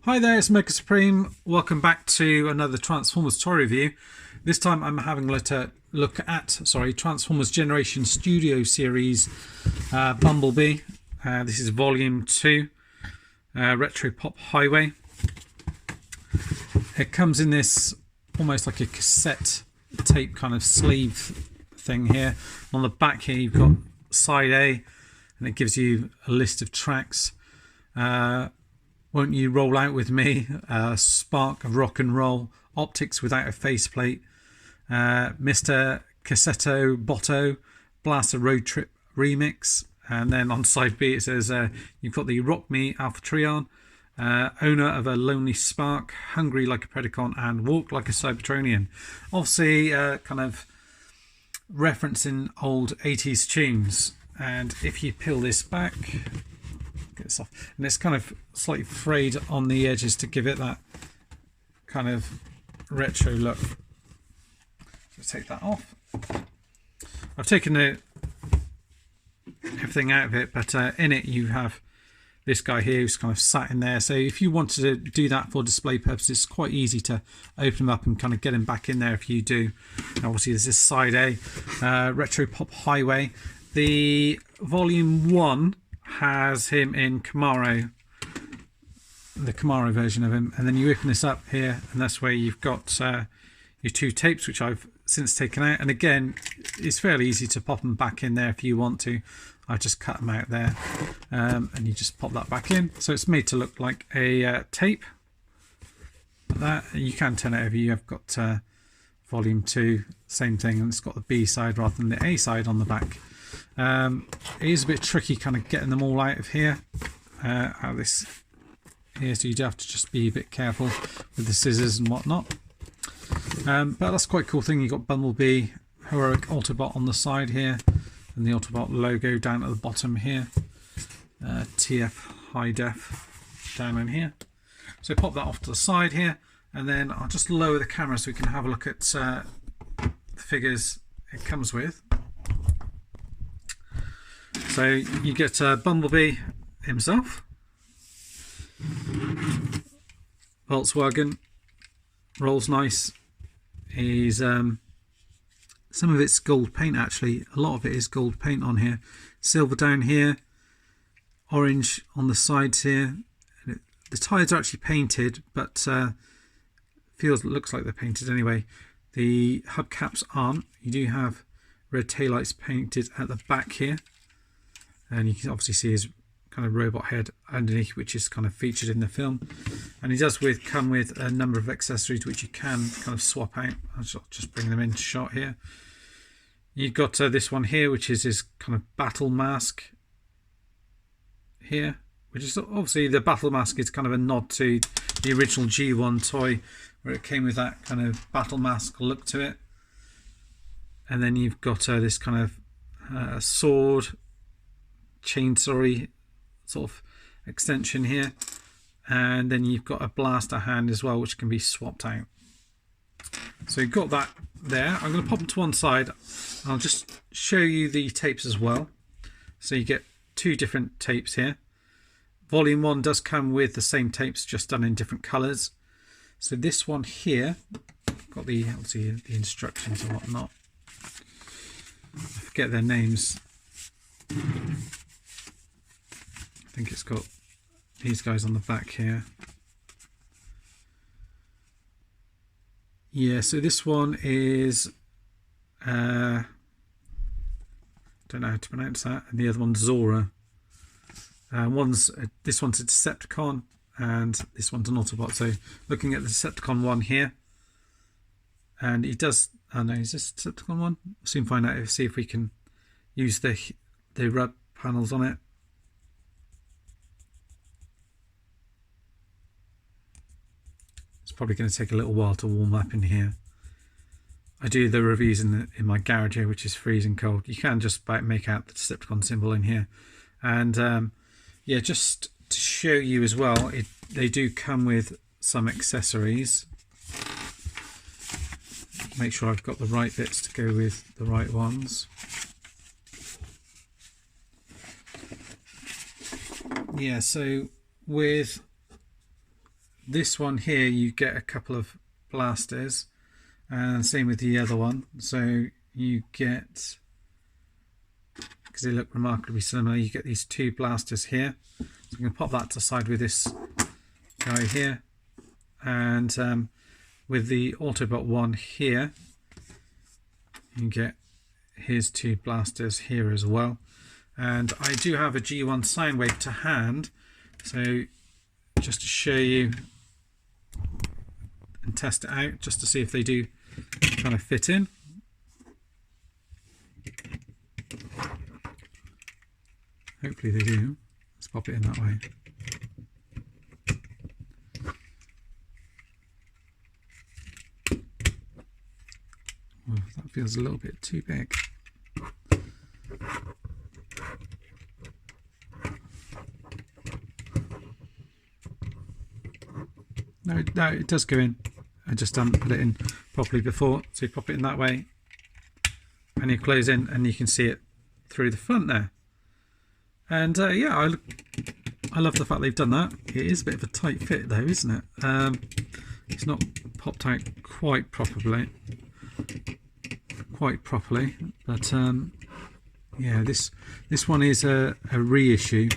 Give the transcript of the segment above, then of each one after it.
Hi there, it's Mega Supreme. Welcome back to another Transformers toy review. This time I'm having a look at Transformers Generation Studio Series Bumblebee. This is Volume 2, Retro Pop Highway. It comes in this almost like a cassette tape kind of sleeve thing here. On the back here you've got side A, and it gives you a list of tracks. Won't You Roll Out With Me, Spark of Rock and Roll, Optics Without a Faceplate, Mr. Cassetto Botto, Blaster Road Trip Remix, and then on side B it says you've got the Rock Me Alpha Trion, Owner of a Lonely Spark, Hungry Like a Predacon, and Walk Like a Cybertronian. Obviously kind of referencing old 80s tunes. And if you peel this back, get this off, and it's kind of slightly frayed on the edges to give it that kind of retro look. Let's take that off. I've taken everything out of it, but in it you have this guy here who's kind of sat in there. So if you wanted to do that for display purposes, it's quite easy to open them up and kind of get him back in there if you do. And obviously there's this side A, Retro Pop Highway. The Volume 1 has him in Camaro, the Camaro version of him, and then you open this up here and that's where you've got your two tapes, which I've since taken out, and again it's fairly easy to pop them back in there if you want to. I just cut them out there, and you just pop that back in, so it's made to look like a tape like that. You can turn it over. You have got Volume 2, same thing, and it's got the B side rather than the A side on the back. It is a bit tricky kind of getting them all out of here, out of this here, so you do have to just be a bit careful with the scissors and whatnot. But that's quite a cool thing. You've got Bumblebee, Heroic Autobot on the side here, and the Autobot logo down at the bottom here. TF High Def down in here. So pop that off to the side here, and then I'll just lower the camera so we can have a look at the figures it comes with. So you get Bumblebee himself, Volkswagen, rolls nice. He's some of it's gold paint, actually. A lot of it is gold paint on here. Silver down here, orange on the sides here. The tyres are actually painted, but looks like they're painted anyway. The hubcaps aren't. You do have red taillights painted at the back here, and you can obviously see his kind of robot head underneath, which is kind of featured in the film. And he does come with a number of accessories which you can kind of swap out. I'll just bring them into shot here. You've got this one here, which is his kind of battle mask here, which is obviously, the battle mask is kind of a nod to the original G1 toy, where it came with that kind of battle mask look to it. And then you've got this kind of sword chainsaw sort of extension here, and then you've got a blaster hand as well, which can be swapped out. So you've got that there. I'm going to pop them to one side. I'll just show you the tapes as well. So you get two different tapes here. Volume 1 does come with the same tapes, just done in different colours. So this one here, got obviously the instructions and whatnot. I forget their names. I think it's got these guys on the back here. Yeah, so this one is don't know how to pronounce that, and the other one's Zauru. This one's a Decepticon, and this one's an Autobot. So looking at the Decepticon one here, and he does. Oh no, is this Decepticon one? We'll soon find out. See if we can use the rub panels on it. It's probably going to take a little while to warm up in here. I do the reviews in my garage here, which is freezing cold. You can just about make out the Decepticon symbol in here. And yeah, just to show you as well, they do come with some accessories. Make sure I've got the right bits to go with the right ones. Yeah, so with this one here you get a couple of blasters, and same with the other one. So you get, because they look remarkably similar, you get these two blasters here. So I'm going to pop that to the side with this guy here, and with the Autobot one here you get his two blasters here as well. And I do have a G1 sine wave to hand, so just to show you and test it out, just to see if they do kind of fit in. Hopefully they do. Let's pop it in that way. Well, that feels a little bit too big. No, it does go in. I just haven't put it in properly before. So you pop it in that way, and you close in, and you can see it through the front there. And yeah, I love the fact they've done that. It is a bit of a tight fit though, isn't it? It's not popped out quite properly, but yeah, this one is a reissue.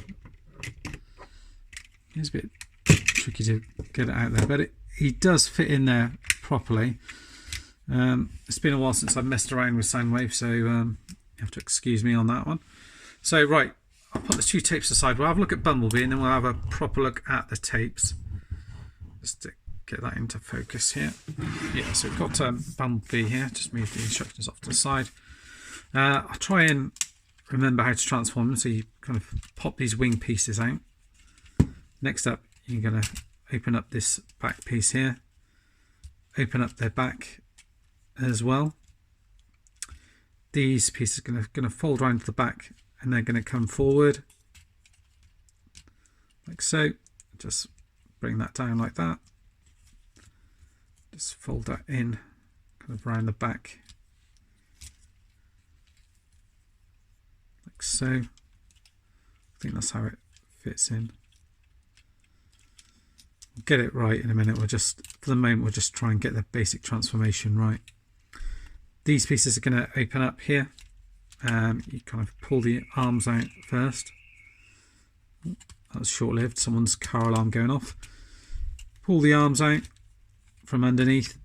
It's a bit tricky to get it out there, but he does fit in there properly. It's been a while since I've messed around with Soundwave, so you have to excuse me on that one. So right, I'll put the two tapes aside. We'll have a look at Bumblebee, and then we'll have a proper look at the tapes. Just to get that into focus here. Yeah, so we've got Bumblebee here. Just move the instructions off to the side. I'll try and remember how to transform them. So you kind of pop these wing pieces out. Next up, you're going to open up this back piece here. Open up their back as well. These pieces are going to fold around to the back, and they're going to come forward like so. Just bring that down like that. Just fold that in kind of around the back like so. I think that's how it fits in. We'll get it right in a minute. For the moment, we'll just try and get the basic transformation right. These pieces are going to open up here. You kind of pull the arms out first. That was short-lived. Someone's car alarm going off. Pull the arms out from underneath.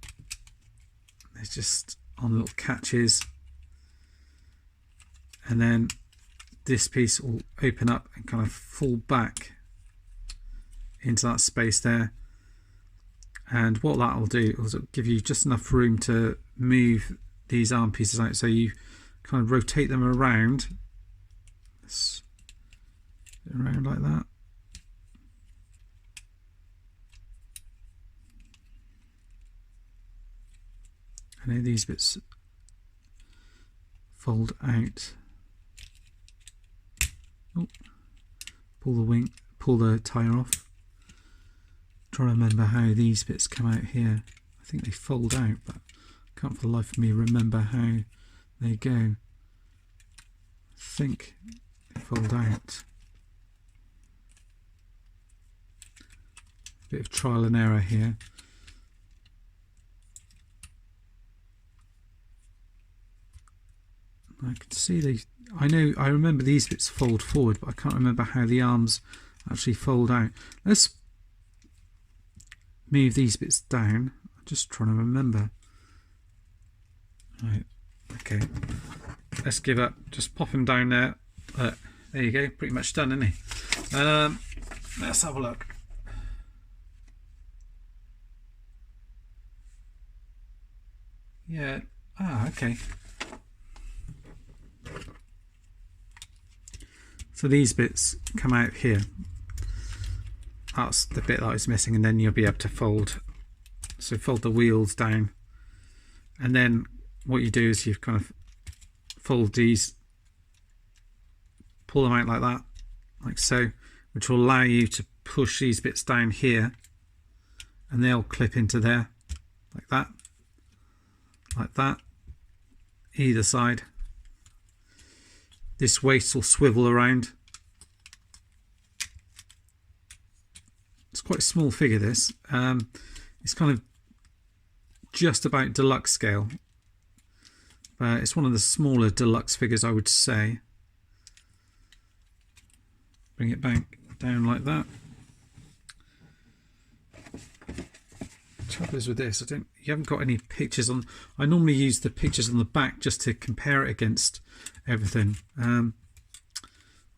They're just on little catches. And then this piece will open up and kind of fall back into that space there. And what that will do is it'll give you just enough room to move these arm pieces out. So you kind of rotate them around. Around like that. And then these bits fold out. Oh, pull the tyre off. Try to remember how these bits come out here. I think they fold out, but I can't for the life of me remember how they go. I think they fold out. Bit of trial and error here. I can see I remember these bits fold forward, but I can't remember how the arms actually fold out. Let's move these bits down. I'm just trying to remember. Right, okay. Let's give up. Just pop him down there. There you go. Pretty much done, isn't he? Let's have a look. Yeah. Okay. So these bits come out here. That's the bit that I was missing, and then you'll be able to fold. So fold the wheels down, and then what you do is you kind of fold these, pull them out like that, like so, which will allow you to push these bits down here, and they'll clip into there, like that, either side. This waist will swivel around. It's quite a small figure, this. It's kind of just about deluxe scale. It's one of the smaller deluxe figures, I would say. Bring it back down like that. Trouble is with this, you haven't got any pictures on. I normally use the pictures on the back just to compare it against everything. On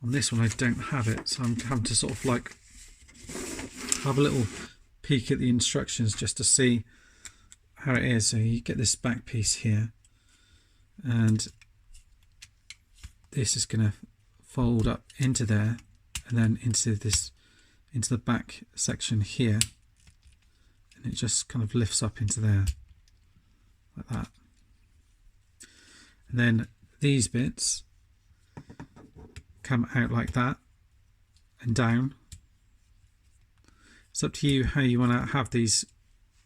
this one I don't have it, so I'm having to sort of like have a little peek at the instructions just to see how it is. So you get this back piece here, and this is going to fold up into there and then into the back section here, and it just kind of lifts up into there like that. And then these bits come out like that and down. It's up to you how you want to have these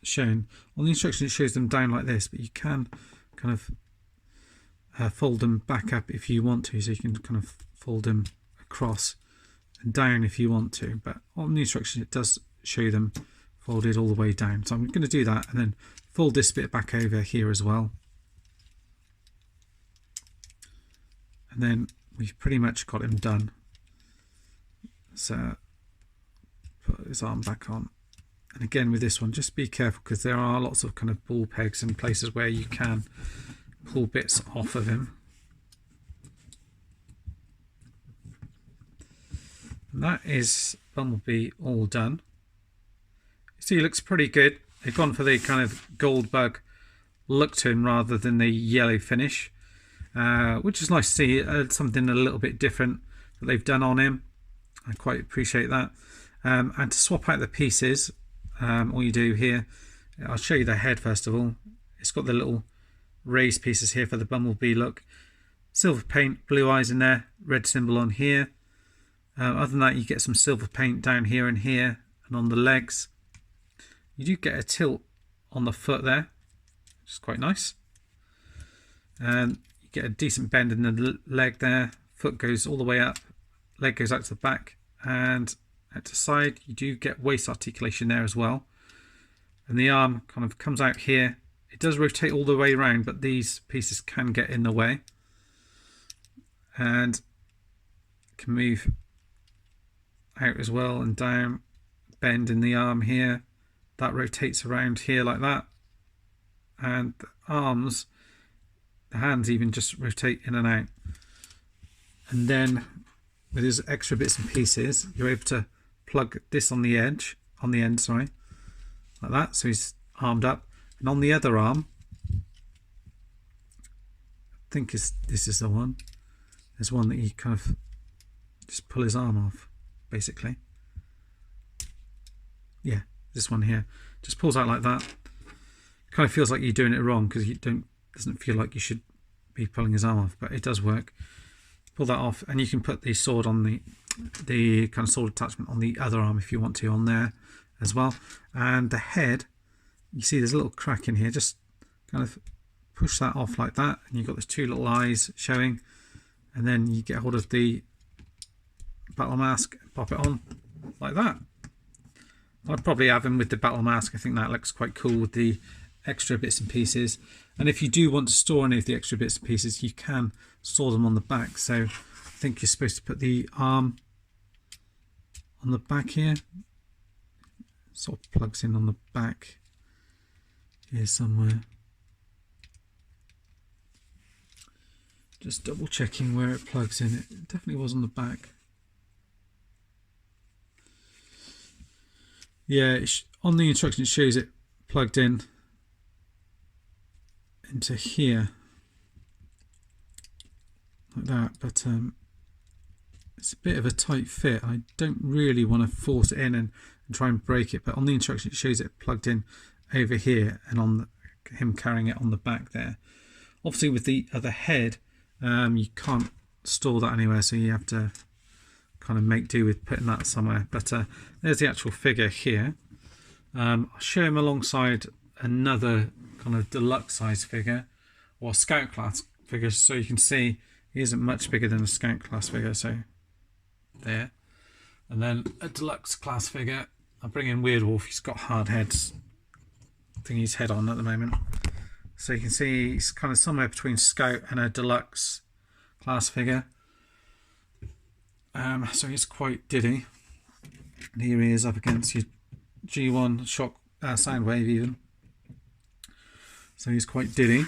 shown. On the instruction it shows them down like this, but you can kind of fold them back up if you want to, so you can kind of fold them across and down if you want to, but on the instruction it does show them folded all the way down. So I'm going to do that and then fold this bit back over here as well, and then we've pretty much got him done. So put his arm back on, and again with this one just be careful because there are lots of kind of ball pegs and places where you can pull bits off of him. And that is Bumblebee all done. See, he looks pretty good. They've gone for the kind of gold bug look to him rather than the yellow finish, which is nice to see. Something a little bit different that they've done on him. I quite appreciate that. And to swap out the pieces, all you do here, I'll show you the head first of all. It's got the little raised pieces here for the Bumblebee look. Silver paint, blue eyes in there, red symbol on here. Other than that, you get some silver paint down here and here, and on the legs. You do get a tilt on the foot there, which is quite nice. And you get a decent bend in the leg there. Foot goes all the way up, leg goes out to the back, and out to the side. You do get waist articulation there as well. And the arm kind of comes out here. It does rotate all the way around, but these pieces can get in the way. And can move out as well and down, bend in the arm here. That rotates around here like that. And the arms, the hands even just rotate in and out. And then with his extra bits and pieces, you're able to plug this on the edge, on the end, sorry, like that. So he's armed up. And on the other arm, I think this is the one. There's one that you kind of just pull his arm off, basically. Yeah, this one here just pulls out like that. Kind of feels like you're doing it wrong because you doesn't feel like you should be pulling his arm off, but it does work. Pull that off, and you can put the sword on the kind of sword attachment on the other arm if you want to on there as well. And the head, you see there's a little crack in here. Just kind of push that off like that, and you've got those two little eyes showing. And then you get hold of the battle mask, pop it on like that. I'd probably have him with the battle mask. I think that looks quite cool with the extra bits and pieces. And if you do want to store any of the extra bits and pieces, you can store them on the back. So I think you're supposed to put the arm on the back here. Sort of plugs in on the back here somewhere. Just double checking where it plugs in. It definitely was on the back. Yeah, on the instruction it shows it plugged in into here like that, but it's a bit of a tight fit. I don't really want to force it in and try and break it, but on the instruction it shows it plugged in over here, and on him carrying it on the back there. Obviously with the other head, you can't store that anywhere, so you have to kind of make do with putting that somewhere. But there's the actual figure here. I'll show him alongside another kind of deluxe size figure, or scout class figure, so you can see he isn't much bigger than a scout class figure. So there, and then a deluxe class figure I'll bring in Weird Wolf. He's got hard heads. I think he's head on at the moment. So you can see he's kind of somewhere between Scout and a deluxe class figure. So he's quite diddy. And here he is up against your G1 shock sound wave even. So he's quite diddy.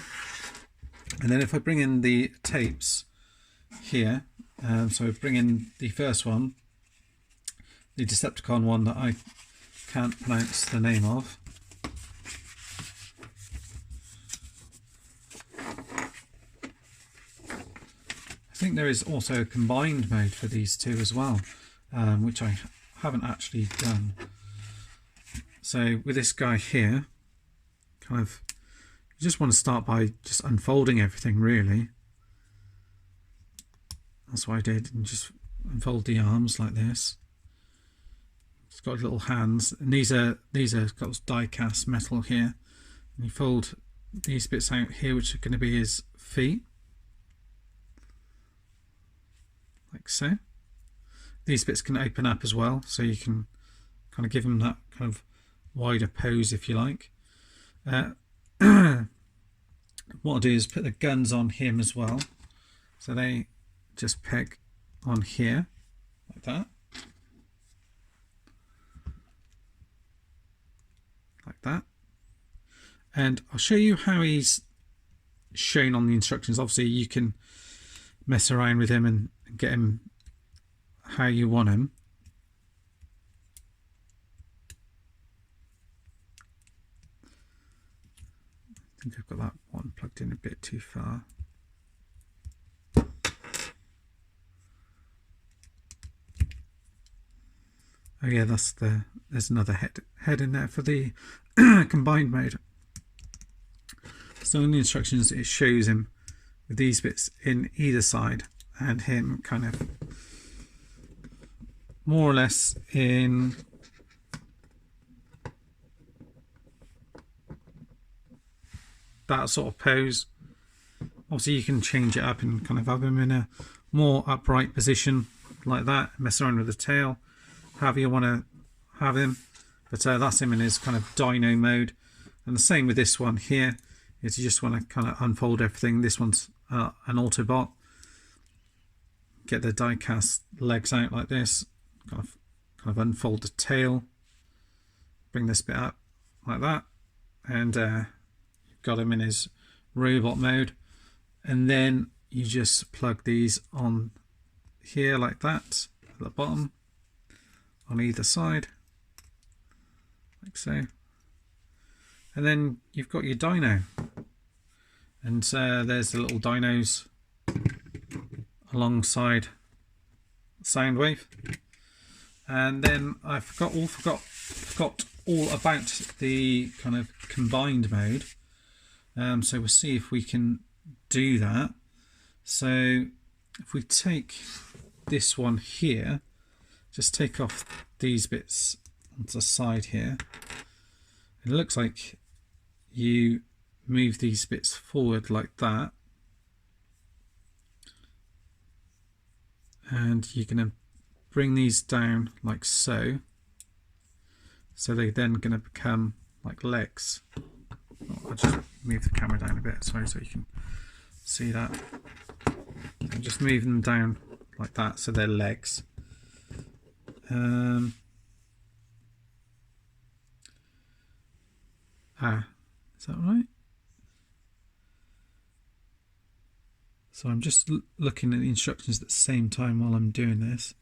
And then if I bring in the tapes here, so I bring in the first one, the Decepticon one that I can't pronounce the name of. I think there is also a combined mode for these two as well, which I haven't actually done. So with this guy here, kind of, you just want to start by just unfolding everything really. That's what I did, and just unfold the arms like this. It's got little hands, and these are got die cast metal here. And you fold these bits out here, which are going to be his feet, like so. These bits can open up as well, so you can kind of give them that kind of wider pose if you like. What I'll do is put the guns on him as well, so they just peg on here like that, like that. And I'll show you how he's shown on the instructions. Obviously you can mess around with him and get him how you want him. I think I've got that one plugged in a bit too far. Oh yeah, there's another head in there for the combined mode. So in the instructions it shows him with these bits in either side and him kind of more or less in that sort of pose. Obviously you can change it up and kind of have him in a more upright position like that, mess around with the tail, however you want to have him. But that's him in his kind of dino mode. And the same with this one here, is you just want to kind of unfold everything. This one's an Autobot. Get the die cast legs out like this, kind of unfold the tail, bring this bit up like that, and you've got him in his robot mode. And then you just plug these on here like that at the bottom on either side, like so. And then you've got your dino, and there's the little dinos alongside Soundwave. And then I forgot all about the kind of combined mode. So we'll see if we can do that. So if we take this one here, just take off these bits onto the side here. It looks like you move these bits forward like that, and you're going to bring these down like so, so they're then going to become like legs. I'll just move the camera down a bit, sorry, so you can see that. I'm just moving them down like that, so they're legs. Is that right? So I'm just looking at the instructions at the same time while I'm doing this.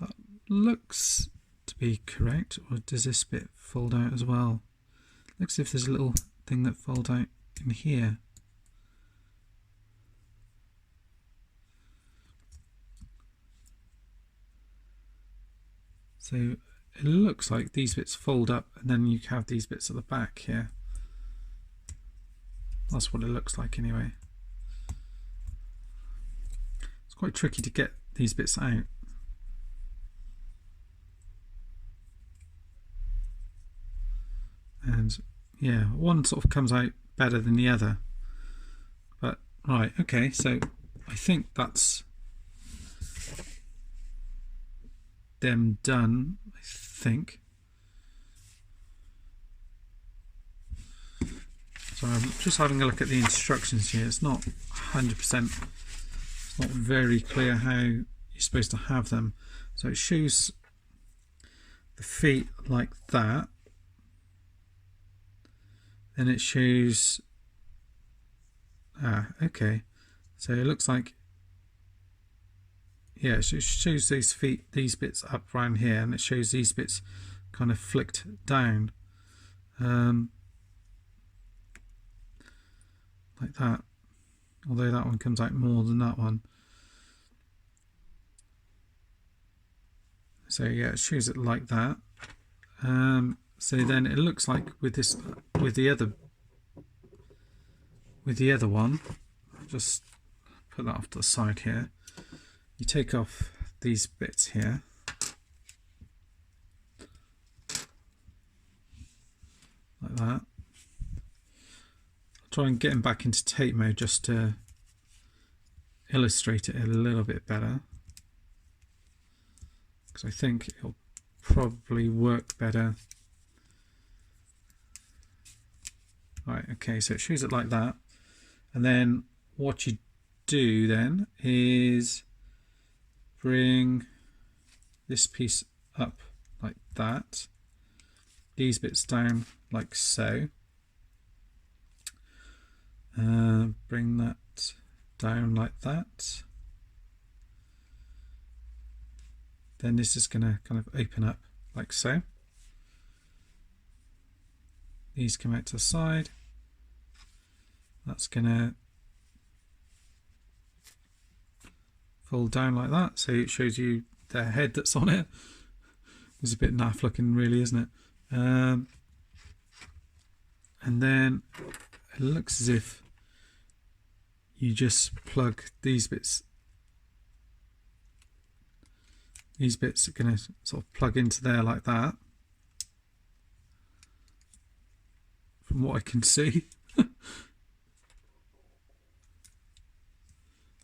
That looks to be correct. Or does this bit fold out as well? Looks as if there's a little thing that folds out in here. So it looks like these bits fold up, and then you have these bits at the back here. That's what it looks like anyway. It's quite tricky to get these bits out. And yeah, one sort of comes out better than the other. But right, okay, so I think that's them done, I think. So I'm just having a look at the instructions here. It's not 100%, it's not very clear how you're supposed to have them. So it shows the feet like that. Then it shows, okay. So it looks like, yeah, so it shows these feet, these bits up around here, and it shows these bits kind of flicked down. Like that, although that one comes out more than that one. So yeah, it shows it like that. So then it looks like with this, with the other one, I'll just put that off to the side here. You take off these bits here. Like that. Try and get him back into tape mode just to illustrate it a little bit better, because I think it'll probably work better. Right, okay, so it shows it like that, and then what you do then is bring this piece up like that, these bits down like so. Bring that down like that. Then this is going to kind of open up like so. These come out to the side. That's going to fold down like that. So it shows you the head that's on it. It's a bit naff looking really, isn't it? And then it looks as if you just plug these bits. These bits are going to sort of plug into there like that, from what I can see.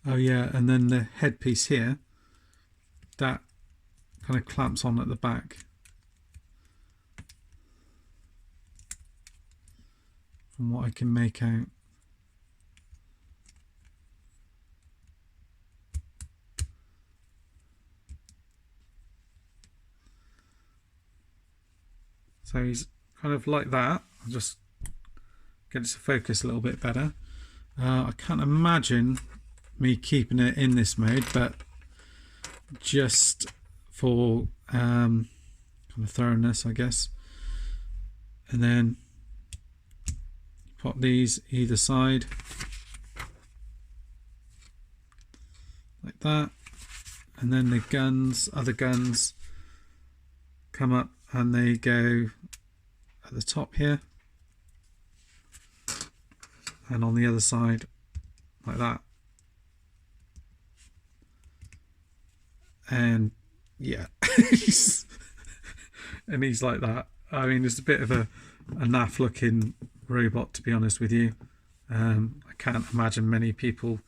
Oh yeah, and then the headpiece here, that kind of clamps on at the back. From what I can make out. So he's kind of like that. I'll just get it to focus a little bit better. I can't imagine me keeping it in this mode, but just for kind of thoroughness, I guess. And then pop these either side like that, and then the guns, other guns, come up and they go at the top here, and on the other side like that. And yeah, and he's like that. I mean, it's a bit of a naff looking robot, to be honest with you. I can't imagine many people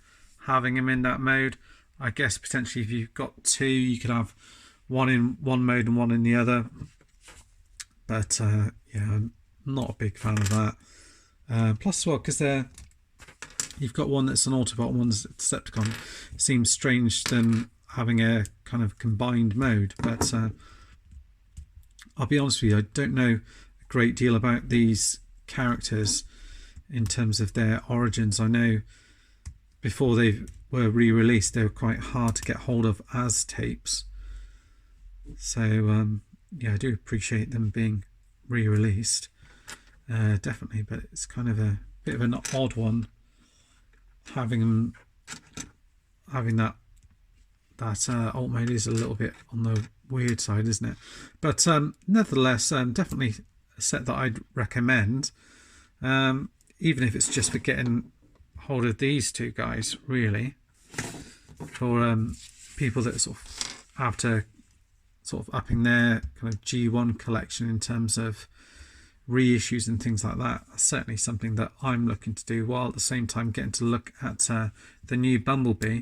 having him in that mode. I guess potentially if you've got two, you could have one in one mode and one in the other. But yeah, I'm not a big fan of that. Plus as well, because you've got one that's an Autobot and one's a Decepticon. It seems strange than having a kind of combined mode. But I'll be honest with you, I don't know a great deal about these characters in terms of their origins. I know before they were re-released, they were quite hard to get hold of as tapes. So yeah, I do appreciate them being re-released, definitely, but it's kind of a bit of an odd one having that alt mode is a little bit on the weird side, isn't it? But nevertheless, definitely a set that I'd recommend, even if it's just for getting hold of these two guys, really, for people that sort of after sort of upping their kind of G1 collection in terms of reissues and things like that. That's certainly something that I'm looking to do, while at the same time getting to look at the new Bumblebee.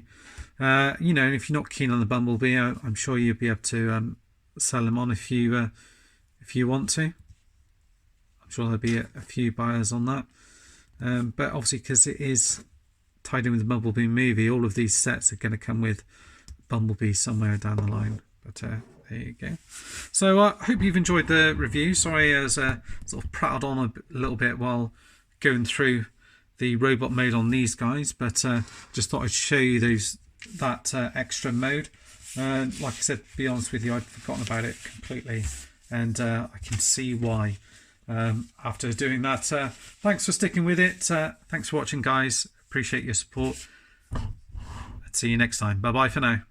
You know, if you're not keen on the Bumblebee, I'm sure you'll be able to sell them on if you want to. I'm sure there'll be a few buyers on that. but obviously because it is tied in with the Bumblebee movie, all of these sets are going to come with Bumblebee somewhere down the line. But there you go. So I hope you've enjoyed the review. Sorry I was sort of prattled on a little bit while going through the robot mode on these guys, but just thought I'd show you that extra mode. Like I said, to be honest with you, I'd forgotten about it completely, and I can see why after doing that. Thanks for sticking with it. Thanks for watching, guys. Appreciate your support. Let's see you next time. Bye bye for now.